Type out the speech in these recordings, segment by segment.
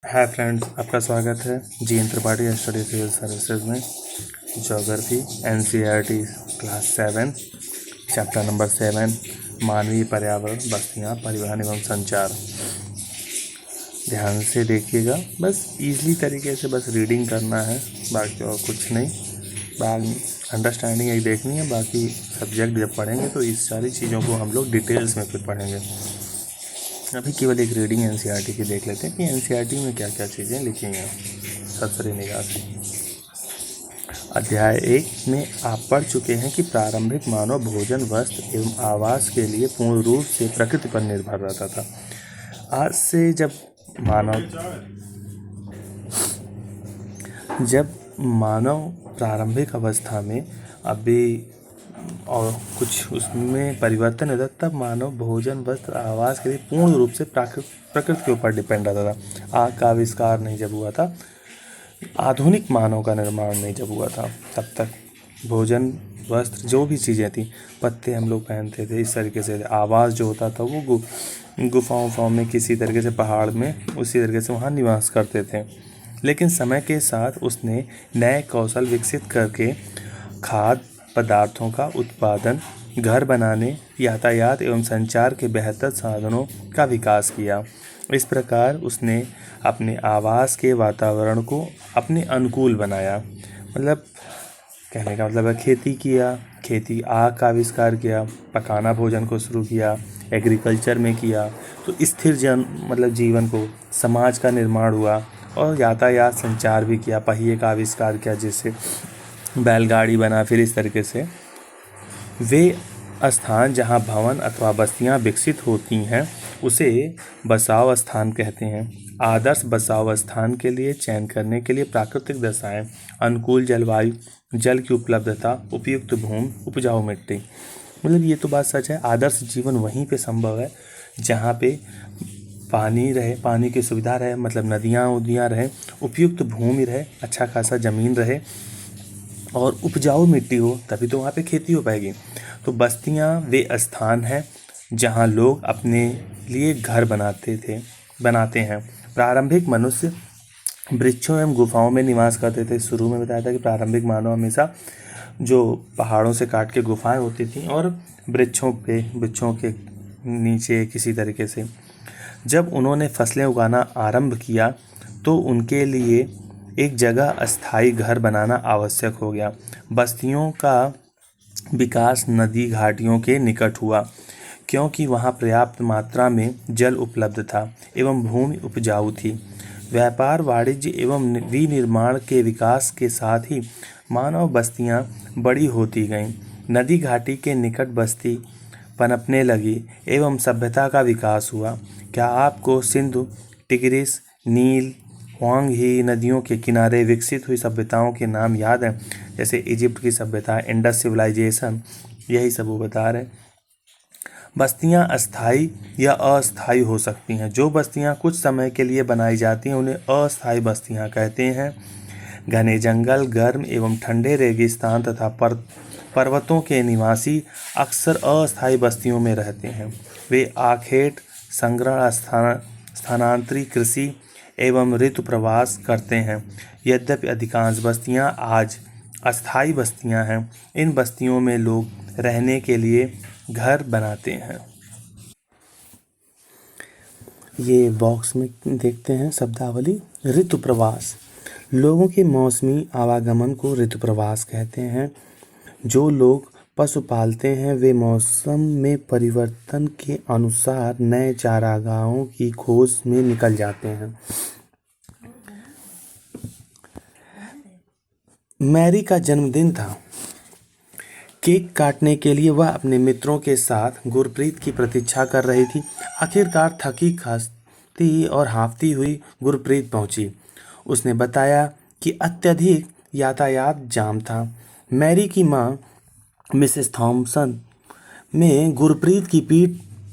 Hi friends, आपका स्वागत है जी त्रिपाठी स्टडी सिविल सर्विसेज में। Geography NCERT class 7 chapter number 7 मानवीय पर्यावरण बस्तियाँ परिवहन एवं संचार। ध्यान से देखिएगा, बस इजीली तरीके से बस रीडिंग करना है, बाकी और कुछ नहीं। बाकी अंडरस्टैंडिंग यही देखनी है। बाकी सब्जेक्ट जब पढ़ेंगे तो इस सारी चीज़ों को हम लोग डिटेल्स में फिर पढ़ेंगे। अभी केवल एक रीडिंग एनसीईआरटी की देख लेते हैं कि एनसीईआरटी में क्या क्या चीज़ें लिखी हैं सरसरी निगाह से। अध्याय 1 में आप पढ़ चुके हैं कि प्रारंभिक मानव भोजन, वस्त्र एवं आवास के लिए पूर्ण रूप से प्रकृति पर निर्भर रहता था। आज से जब मानव प्रारंभिक अवस्था में अभी और कुछ उसमें परिवर्तन होता, तब मानव भोजन, वस्त्र, आवास के लिए पूर्ण रूप से प्रकृति के ऊपर डिपेंड रहता था। आग का आविष्कार नहीं जब हुआ था, आधुनिक मानव का निर्माण नहीं जब हुआ था, तब तक भोजन, वस्त्र, जो भी चीज़ें थी, पत्ते हम लोग पहनते थे, इस तरीके से आवास जो होता था वो गुफाओं में, किसी तरीके से पहाड़ में, उसी तरीके से वहाँ निवास करते थे। लेकिन समय के साथ उसने नए कौशल विकसित करके खाद्य पदार्थों का उत्पादन, घर बनाने, यातायात एवं संचार के बेहतर साधनों का विकास किया। इस प्रकार उसने अपने आवास के वातावरण को अपने अनुकूल बनाया। मतलब कहने का मतलब है खेती, आग का आविष्कार किया, पकाना भोजन को शुरू किया, एग्रीकल्चर में किया, तो स्थिर जीवन को, समाज का निर्माण हुआ, और यातायात संचार भी किया, पहिए का आविष्कार किया, जिससे बैलगाड़ी बना। फिर इस तरीके से वे स्थान जहाँ भवन अथवा बस्तियाँ विकसित होती हैं उसे बसाव स्थान कहते हैं। आदर्श बसाव स्थान के लिए चयन करने के लिए प्राकृतिक दशाएं, अनुकूल जलवायु, जल की उपलब्धता, उपयुक्त भूमि, उपजाऊ मिट्टी। मतलब ये तो बात सच है। आदर्श जीवन वहीं पे संभव है जहाँ पे पानी रहे, पानी की सुविधा रहे, मतलब नदियाँ उदियाँ रहे, उपयुक्त भूमि रहे, अच्छा खासा ज़मीन रहे और उपजाऊ मिट्टी हो, तभी तो वहाँ पे खेती हो पाएगी। तो बस्तियाँ वे स्थान हैं जहाँ लोग अपने लिए घर बनाते हैं। प्रारंभिक मनुष्य वृक्षों एवं गुफाओं में निवास करते थे। शुरू में बताया था कि प्रारंभिक मानव हमेशा जो पहाड़ों से काट के गुफाएं होती थी और वृक्षों के नीचे किसी तरीके से जब उन्होंने फसलें उगाना आरंभ किया तो उनके लिए एक जगह अस्थायी घर बनाना आवश्यक हो गया। बस्तियों का विकास नदी घाटियों के निकट हुआ क्योंकि वहाँ पर्याप्त मात्रा में जल उपलब्ध था एवं भूमि उपजाऊ थी। व्यापार, वाणिज्य एवं विनिर्माण के विकास के साथ ही मानव बस्तियाँ बड़ी होती गईं। नदी घाटी के निकट बस्ती पनपने लगी एवं सभ्यता का विकास हुआ। क्या आपको सिंधु, टिग्रिस, नील, हुआंग-ही नदियों के किनारे विकसित हुई सभ्यताओं के नाम याद हैं? जैसे इजिप्ट की सभ्यता, इंडस सिविलाइजेशन, यही सब वो बता रहे। बस्तियां अस्थायी या अस्थायी हो सकती हैं। जो बस्तियां कुछ समय के लिए बनाई जाती हैं उन्हें अस्थायी बस्तियां कहते हैं। घने जंगल, गर्म एवं ठंडे रेगिस्तान तथा पर्वतों के निवासी अक्सर अस्थायी बस्तियों में रहते हैं। वे आखेट, संग्रहण, स्थानांतरी कृषि एवं ऋतु प्रवास करते हैं। यद्यपि अधिकांश बस्तियां आज अस्थायी बस्तियां हैं, इन बस्तियों में लोग रहने के लिए घर बनाते हैं। ये बॉक्स में देखते हैं शब्दावली। ऋतु प्रवास, लोगों के मौसमी आवागमन को ऋतु प्रवास कहते हैं। जो लोग पशु पालते हैं वे मौसम में परिवर्तन के अनुसार नए चारागाहों की खोज में निकल जाते हैं। मैरी का जन्मदिन था। केक काटने के लिए वह अपने मित्रों के साथ गुरप्रीत की प्रतीक्षा कर रही थी। आखिरकार थकी, खांसती और हाँफती हुई गुरप्रीत पहुंची। उसने बताया कि अत्यधिक यातायात जाम था। मैरी की माँ मिसेस थॉमसन ने गुरप्रीत की पीठ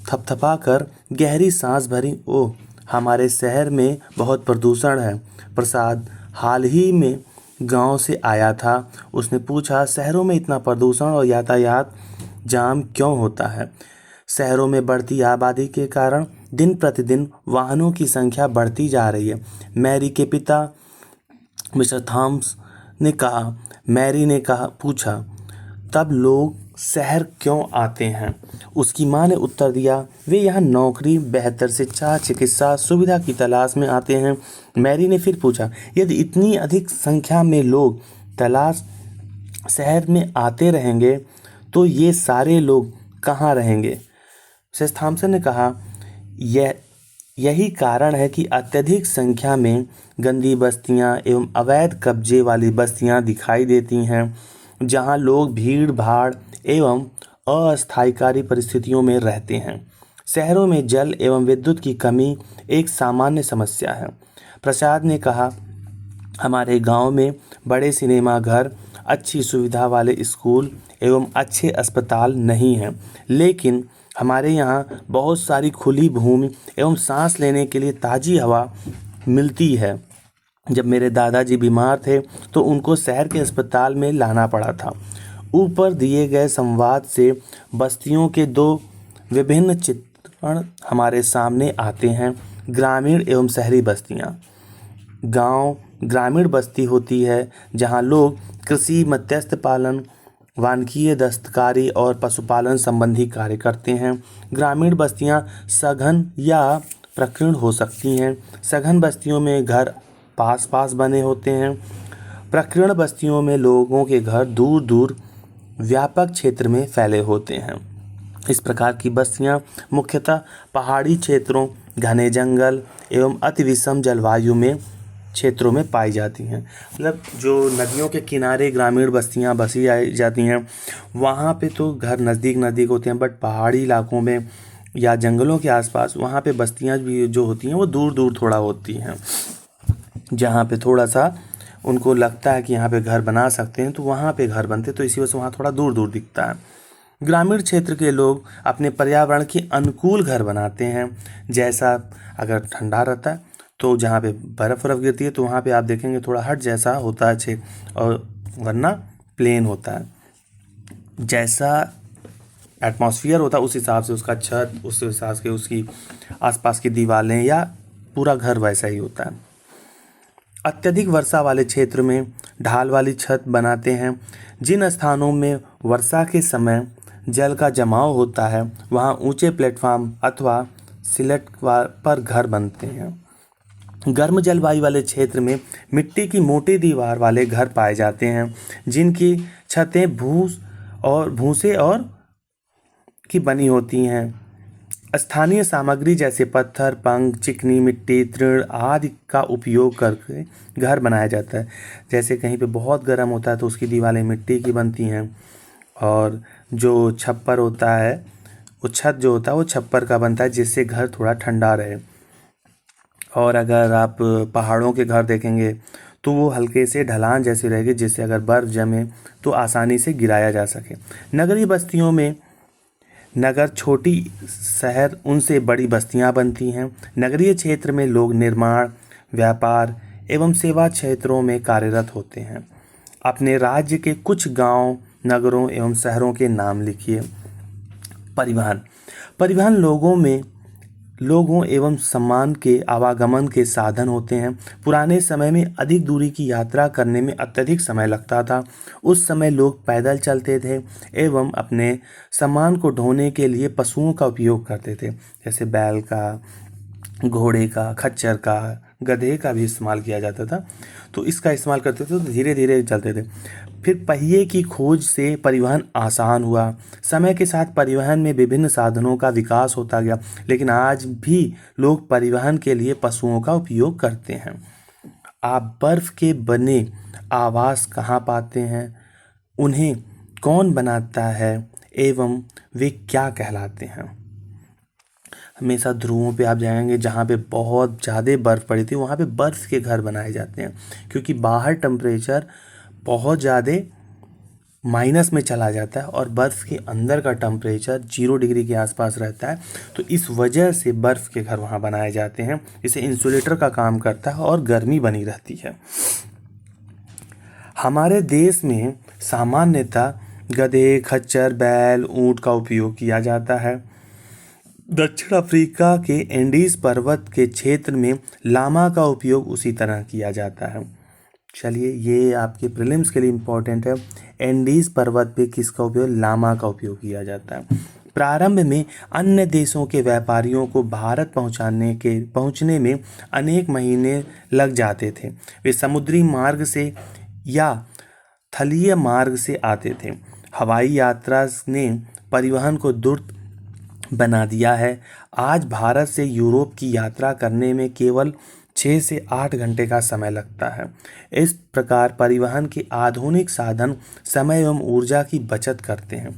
थपथपाकर गहरी सांस भरी। ओह, हमारे शहर में बहुत प्रदूषण है। प्रसाद हाल ही में गांव से आया था। उसने पूछा, शहरों में इतना प्रदूषण और यातायात जाम क्यों होता है? शहरों में बढ़ती आबादी के कारण दिन प्रतिदिन वाहनों की संख्या बढ़ती जा रही है। मैरी के पिता मिस्टर थॉम्स ने कहा मैरी ने कहा पूछा, तब लोग शहर क्यों आते हैं? उसकी माँ ने उत्तर दिया, वे यहाँ नौकरी, बेहतर शिक्षा, चिकित्सा सुविधा की तलाश में आते हैं। मैरी ने फिर पूछा, यदि इतनी अधिक संख्या में लोग तलाश शहर में आते रहेंगे तो ये सारे लोग कहाँ रहेंगे? मिसेस थॉम्सन ने कहा, यही कारण है कि अत्यधिक संख्या में गंदी बस्तियां एवं अवैध कब्जे वाली बस्तियां दिखाई देती हैं, जहां लोग भीड़ भाड़ एवं अस्थायीकारी परिस्थितियों में रहते हैं। शहरों में जल एवं विद्युत की कमी एक सामान्य समस्या है। प्रसाद ने कहा, हमारे गांव में बड़े सिनेमा घर, अच्छी सुविधा वाले स्कूल एवं अच्छे अस्पताल नहीं हैं, लेकिन हमारे यहाँ बहुत सारी खुली भूमि एवं सांस लेने के लिए ताज़ी हवा मिलती है। जब मेरे दादाजी बीमार थे तो उनको शहर के अस्पताल में लाना पड़ा था। ऊपर दिए गए संवाद से बस्तियों के दो विभिन्न चित्रण हमारे सामने आते हैं, ग्रामीण एवं शहरी बस्तियाँ। गांव ग्रामीण बस्ती होती है जहां लोग कृषि, मत्स्य पालन, वानिकी, दस्तकारी और पशुपालन संबंधी कार्य करते हैं। ग्रामीण बस्तियां सघन या प्रकीर्ण हो सकती हैं। सघन बस्तियों में घर पास पास बने होते हैं। प्रकीर्ण बस्तियों में लोगों के घर दूर दूर व्यापक क्षेत्र में फैले होते हैं। इस प्रकार की बस्तियां मुख्यतः पहाड़ी क्षेत्रों, घने जंगल एवं अति विषम जलवायु में क्षेत्रों में पाई जाती हैं। मतलब जो नदियों के किनारे ग्रामीण बस्तियां बसी जाती हैं, वहाँ पे तो घर नज़दीक नज़दीक होते हैं, बट पहाड़ी इलाकों में या जंगलों के आसपास वहाँ पे बस्तियां भी जो होती हैं वो दूर दूर थोड़ा होती हैं, जहाँ पे थोड़ा सा उनको लगता है कि यहाँ पे घर बना सकते हैं तो वहाँ पे घर बनते, तो इसी वजह से वहाँ थोड़ा दूर दूर दिखता है। ग्रामीण क्षेत्र के लोग अपने पर्यावरण के अनुकूल घर बनाते हैं। जैसा अगर ठंडा रहता है तो जहाँ पे बर्फ़ गिरती है तो वहाँ पे आप देखेंगे थोड़ा हट जैसा होता है और वरना प्लेन होता है। जैसा एटमॉस्फेयर होता है उस हिसाब से उसका छत, उस हिसाब से उसकी आसपास की दीवारें या पूरा घर वैसा ही होता है। अत्यधिक वर्षा वाले क्षेत्र में ढाल वाली छत बनाते हैं। जिन स्थानों में वर्षा के समय जल का जमाव होता है वहाँ ऊंचे प्लेटफॉर्म अथवा सिलट पर घर बनते हैं। गर्म जलवायु वाले क्षेत्र में मिट्टी की मोटी दीवार वाले घर पाए जाते हैं, जिनकी छतें भूसे और की बनी होती हैं। स्थानीय सामग्री जैसे पत्थर, पंख, चिकनी मिट्टी, तृण आदि का उपयोग करके घर बनाया जाता है। जैसे कहीं पे बहुत गर्म होता है तो उसकी दीवारें मिट्टी की बनती हैं, और जो छप्पर होता है वो छत जो होता है वो छप्पर का बनता है, जिससे घर थोड़ा ठंडा रहे। और अगर आप पहाड़ों के घर देखेंगे तो वो हल्के से ढलान जैसी रहेगी, जिससे अगर बर्फ़ जमे तो आसानी से गिराया जा सके। नगरीय बस्तियों में नगर छोटी, शहर उनसे बड़ी बस्तियां बनती हैं। नगरीय क्षेत्र में लोग निर्माण, व्यापार एवं सेवा क्षेत्रों में कार्यरत होते हैं। अपने राज्य के कुछ गांव, नगरों एवं शहरों के नाम लिखिए। परिवहन लोगों एवं सामान के आवागमन के साधन होते हैं। पुराने समय में अधिक दूरी की यात्रा करने में अत्यधिक समय लगता था। उस समय लोग पैदल चलते थे एवं अपने सामान को ढोने के लिए पशुओं का उपयोग करते थे, जैसे बैल का, घोड़े का, खच्चर का, गधे का भी इस्तेमाल किया जाता था। तो इसका इस्तेमाल करते थे तो धीरे धीरे चलते थे। फिर पहिए की खोज से परिवहन आसान हुआ। समय के साथ परिवहन में विभिन्न साधनों का विकास होता गया, लेकिन आज भी लोग परिवहन के लिए पशुओं का उपयोग करते हैं। आप बर्फ के बने आवास कहाँ पाते हैं? उन्हें कौन बनाता है एवं वे क्या कहलाते हैं? हमेशा ध्रुवों पे आप जाएंगे जहाँ पे बहुत ज़्यादा बर्फ़ पड़ी थी, वहाँ पे बर्फ़ के घर बनाए जाते हैं, क्योंकि बाहर टेम्परेचर बहुत ज़्यादा माइनस में चला जाता है और बर्फ़ के अंदर का टेम्परेचर 0 डिग्री के आसपास रहता है। तो इस वजह से बर्फ़ के घर वहाँ बनाए जाते हैं, जिससे इंसुलेटर का काम करता है और गर्मी बनी रहती है। हमारे देश में सामान्यतः गधे, खच्चर, बैल, ऊँट का उपयोग किया जाता है। दक्षिण अफ्रीका के एंडीज पर्वत के क्षेत्र में लामा का उपयोग उसी तरह किया जाता है। चलिए, ये आपके प्रीलिम्स के लिए इम्पोर्टेंट है। एंडीज पर्वत पे किसका उपयोग? लामा का उपयोग किया जाता है। प्रारंभ में अन्य देशों के व्यापारियों को भारत पहुंचने में अनेक महीने लग जाते थे। वे समुद्री मार्ग से या थलीय मार्ग से आते थे। हवाई यात्रा ने परिवहन को द्रुत बना दिया है। आज भारत से यूरोप की यात्रा करने में केवल 6 से 8 घंटे का समय लगता है। इस प्रकार परिवहन के आधुनिक साधन समय एवं ऊर्जा की बचत करते हैं।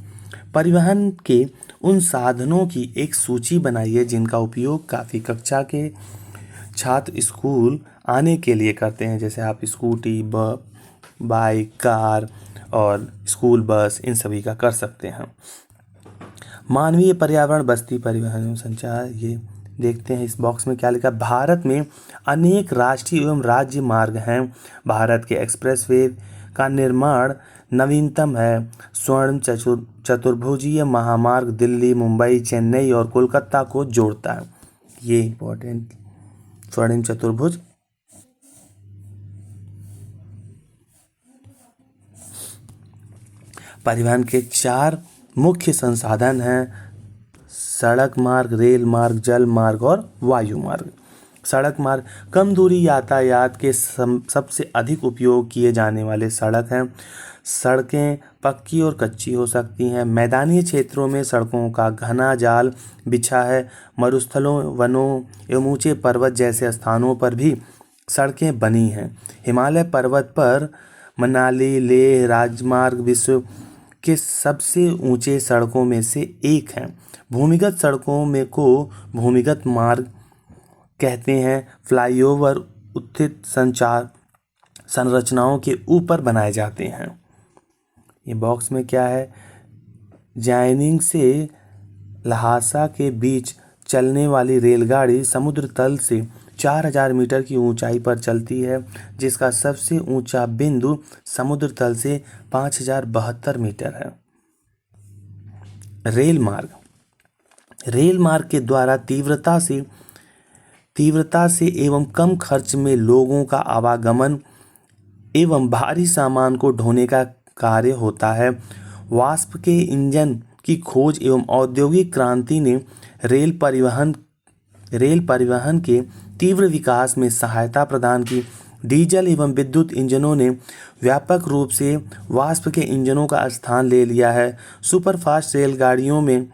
परिवहन के उन साधनों की एक सूची बनाइए जिनका उपयोग काफ़ी कक्षा के छात्र स्कूल आने के लिए करते हैं। जैसे आप स्कूटी, बाइक, कार और स्कूल बस, इन सभी का कर सकते हैं। मानवीय पर्यावरण, बस्ती, परिवहन एवं संचार, ये देखते हैं इस बॉक्स में क्या लिखा। भारत में अनेक राष्ट्रीय एवं राज्य मार्ग हैं। भारत के एक्सप्रेसवे का निर्माण नवीनतम है। स्वर्ण चतुर्भुजीय महामार्ग दिल्ली, मुंबई, चेन्नई और कोलकाता को जोड़ता है। ये इंपॉर्टेंट, स्वर्णिम चतुर्भुज। परिवहन के 4 मुख्य संसाधन हैं: सड़क मार्ग, रेल मार्ग, जल मार्ग और वायु मार्ग। सड़क मार्ग कम दूरी यातायात के सबसे अधिक उपयोग किए जाने वाले सड़क हैं। सड़कें पक्की और कच्ची हो सकती हैं। मैदानी क्षेत्रों में सड़कों का घना जाल बिछा है। मरुस्थलों, वनों एवं ऊंचे पर्वत जैसे स्थानों पर भी सड़कें बनी हैं। हिमालय पर्वत पर मनाली लेह राजमार्ग विश्व के सबसे ऊंचे सड़कों में से एक हैं। भूमिगत सड़कों में को भूमिगत मार्ग कहते हैं। फ्लाईओवर उत्थित संचार संरचनाओं के ऊपर बनाए जाते हैं। ये बॉक्स में क्या है? जायनिंग से लहासा के बीच चलने वाली रेलगाड़ी समुद्र तल से 4000 मीटर की ऊंचाई पर चलती है, जिसका सबसे ऊंचा बिंदु समुद्र तल से 5072 मीटर है। रेल मार्ग, रेल मार्ग के द्वारा तीव्रता से एवं कम खर्च में लोगों का आवागमन एवं भारी सामान को ढोने का कार्य होता है। वाष्प के इंजन की खोज एवं औद्योगिक क्रांति ने रेल परिवहन के तीव्र विकास में सहायता प्रदान की। डीजल एवं विद्युत इंजनों ने व्यापक रूप से वाष्प के इंजनों का स्थान ले लिया है। सुपरफास्ट रेलगाड़ियों में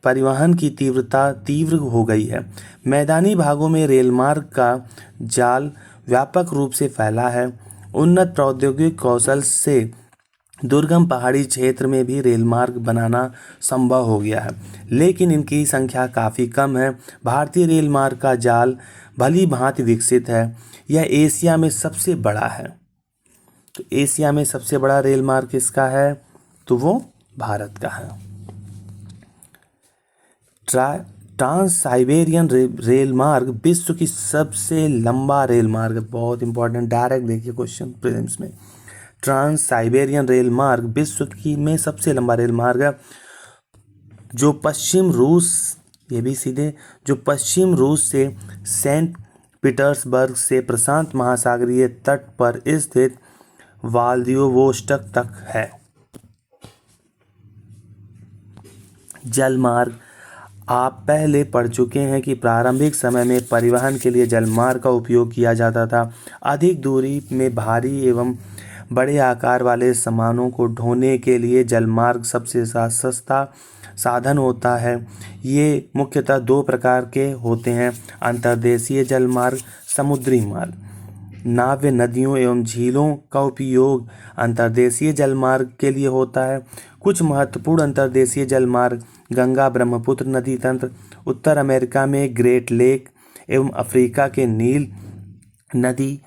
परिवहन की तीव्र हो गई है। मैदानी भागों में रेलमार्ग का जाल व्यापक रूप से फैला है। उन्नत प्रौद्योगिक कौशल से दुर्गम पहाड़ी क्षेत्र में भी रेलमार्ग बनाना संभव हो गया है, लेकिन इनकी संख्या काफ़ी कम है। भारतीय रेलमार्ग का जाल भली भांति विकसित है। यह एशिया में सबसे बड़ा है। तो एशिया में सबसे बड़ा रेलमार्ग किसका है? तो वो भारत का है। ट्रांस साइबेरियन रेल मार्ग विश्व की सबसे लंबा रेल मार्ग, बहुत इंपॉर्टेंट, डायरेक्ट देखिए क्वेश्चन प्रीलिम्स में। ट्रांस साइबेरियन रेल मार्ग विश्व की में सबसे लंबा रेल मार्ग है, जो पश्चिम रूस से सेंट पीटर्सबर्ग से प्रशांत महासागरीय तट पर स्थित व्लादिवोस्टोक तक है। जल मार्ग, आप पहले पढ़ चुके हैं कि प्रारंभिक समय में परिवहन के लिए जलमार्ग का उपयोग किया जाता था। अधिक दूरी में भारी एवं बड़े आकार वाले सामानों को ढोने के लिए जलमार्ग सबसे सस्ता साधन होता है। ये मुख्यतः 2 प्रकार के होते हैं: अंतर्देशीय जलमार्ग, समुद्री मार्ग। नाव्य नदियों एवं झीलों का उपयोग अंतर्देशीय जलमार्ग के लिए होता है। कुछ महत्वपूर्ण अंतर्देशीय जलमार्ग: गंगा ब्रह्मपुत्र नदी तंत्र, उत्तर अमेरिका में ग्रेट लेक एवं अफ्रीका के नील नदी।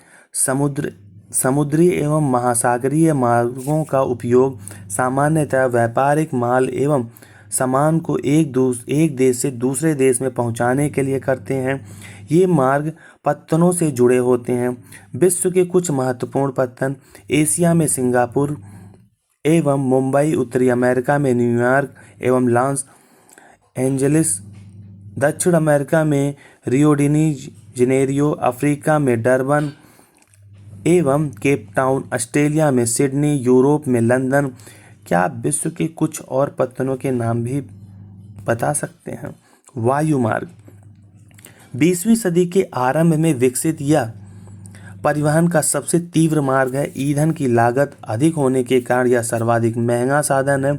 समुद्री एवं महासागरीय मार्गों का उपयोग सामान्यतः व्यापारिक माल एवं सामान को एक देश से दूसरे देश में पहुंचाने के लिए करते हैं। ये मार्ग पत्तनों से जुड़े होते हैं। विश्व के कुछ महत्वपूर्ण पत्तन: एशिया में सिंगापुर एवं मुंबई, उत्तरी अमेरिका में न्यूयॉर्क एवं लॉस एंजलिस, दक्षिण अमेरिका में रियो डी जनेरियो, अफ्रीका में डरबन एवं केप टाउन, ऑस्ट्रेलिया में सिडनी, यूरोप में लंदन। क्या आप विश्व के कुछ और पत्तनों के नाम भी बता सकते हैं? वायु मार्ग 20वीं सदी के आरंभ में विकसित यह परिवहन का सबसे तीव्र मार्ग है। ईंधन की लागत अधिक होने के कारण यह सर्वाधिक महंगा साधन है।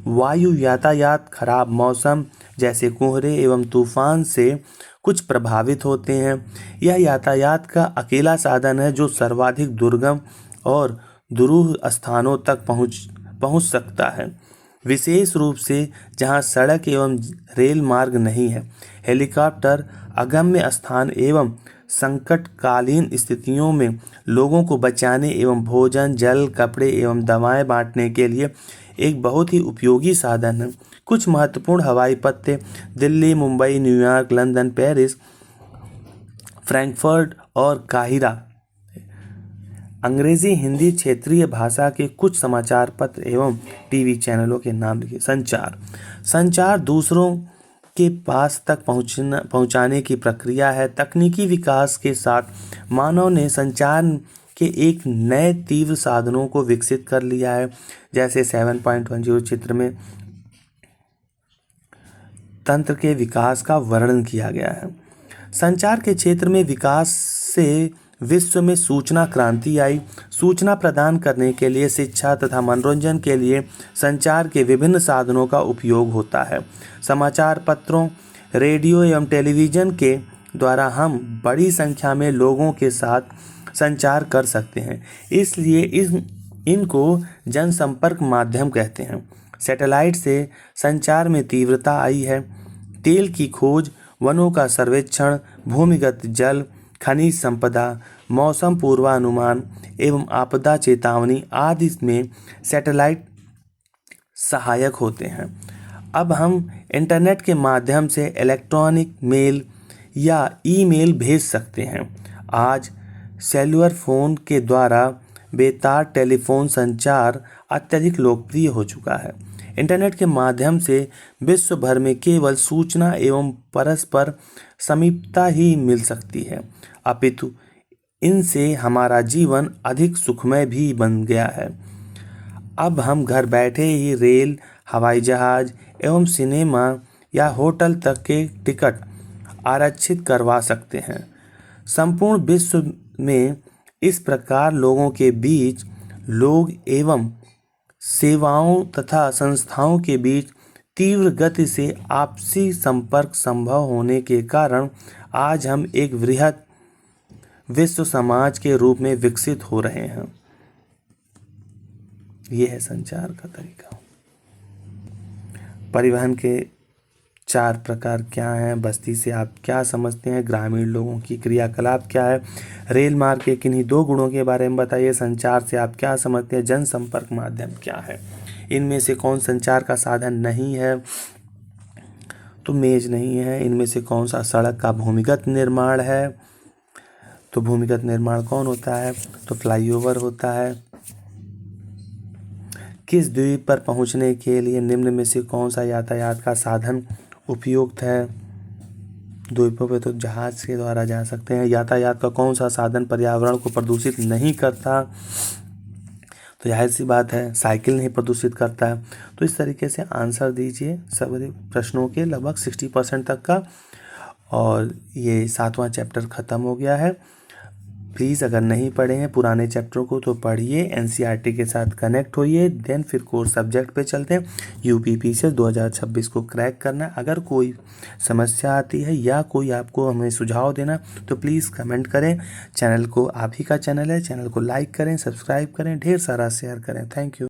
वायु यातायात खराब मौसम जैसे कोहरे एवं तूफान से कुछ प्रभावित होते हैं। यह यातायात का अकेला साधन है जो सर्वाधिक दुर्गम और दूर स्थानों तक पहुंच सकता है, विशेष रूप से जहां सड़क एवं रेल मार्ग नहीं है। हेलीकॉप्टर अगम्य स्थान एवं संकटकालीन स्थितियों में लोगों को बचाने एवं भोजन, जल, कपड़े एवं दवाएं बांटने के लिए एक बहुत ही उपयोगी साधन है। कुछ महत्वपूर्ण हवाई पत्ते Delhi, Mumbai, New York, London, Paris, Frankfurt और काहिरा। अंग्रेजी, हिंदी, क्षेत्रीय भाषा के कुछ समाचार पत्र एवं टीवी चैनलों के नाम लिखिए। संचार दूसरों के पास तक पहुंचाने की प्रक्रिया है। तकनीकी विकास के साथ मानव ने संचार के एक नए तीव्र साधनों को विकसित कर लिया है, जैसे 7.10 चित्र में तंत्र के विकास का वर्णन किया गया है। संचार के क्षेत्र में विकास से विश्व में सूचना क्रांति आई। सूचना प्रदान करने के लिए, शिक्षा तथा मनोरंजन के लिए संचार के विभिन्न साधनों का उपयोग होता है। समाचार पत्रों, रेडियो एवं टेलीविज़न के द्वारा हम बड़ी संख्या में लोगों के साथ संचार कर सकते हैं, इसलिए इनको जनसंपर्क माध्यम कहते हैं। सैटेलाइट से संचार में तीव्रता आई है। तेल की खोज, वनों का सर्वेक्षण, भूमिगत जल, खनिज संपदा, मौसम पूर्वानुमान एवं आपदा चेतावनी आदि में सैटेलाइट सहायक होते हैं। अब हम इंटरनेट के माध्यम से इलेक्ट्रॉनिक मेल या ईमेल भेज सकते हैं। आज सेलुलर फ़ोन के द्वारा बेतार टेलीफोन संचार अत्यधिक लोकप्रिय हो चुका है। इंटरनेट के माध्यम से विश्व भर में केवल सूचना एवं परस्पर समीपता ही मिल सकती है, अपितु इनसे हमारा जीवन अधिक सुखमय भी बन गया है। अब हम घर बैठे ही रेल, हवाई जहाज एवं सिनेमा या होटल तक के टिकट आरक्षित करवा सकते हैं। संपूर्ण विश्व में इस प्रकार लोगों के बीच, लोग एवं सेवाओं तथा संस्थाओं के बीच तीव्र गति से आपसी संपर्क संभव होने के कारण आज हम एक वृहद विश्व समाज के रूप में विकसित हो रहे हैं। यह है संचार का तरीका। परिवहन के 4 प्रकार क्या हैं? बस्ती से आप क्या समझते हैं? ग्रामीण लोगों की क्रियाकलाप क्या है? रेल मार्ग के किन्हीं 2 गुणों के बारे में बताइए। संचार से आप क्या समझते हैं? जनसंपर्क माध्यम क्या है? इनमें से कौन संचार का साधन नहीं है? तो मेज नहीं है। इनमें से कौन सा सड़क का भूमिगत निर्माण है? तो भूमिगत निर्माण कौन होता है? तो फ्लाईओवर होता है। किस द्वीप पर पहुंचने के लिए निम्न में से कौन सा यातायात का साधन उपयुक्त है? द्वीपों पर तो जहाज के द्वारा जा सकते हैं। यातायात का कौन सा साधन पर्यावरण को प्रदूषित नहीं करता? तो जाहिर सी बात है साइकिल नहीं प्रदूषित करता है। तो इस तरीके से आंसर दीजिए सभी प्रश्नों के लगभग 60% तक का। और ये 7वां चैप्टर ख़त्म हो गया है। प्लीज़ अगर नहीं पढ़े हैं पुराने चैप्टरों को तो पढ़िए, एनसीईआरटी के साथ कनेक्ट होइए, देन फिर कोर्स सब्जेक्ट पे चलते हैं। यूपीपी से 2026 को क्रैक करना है। अगर कोई समस्या आती है या कोई आपको हमें सुझाव देना तो प्लीज़ कमेंट करें। चैनल को, आप ही का चैनल है, चैनल को लाइक करें, सब्सक्राइब करें, ढेर सारा शेयर करें। Thank you.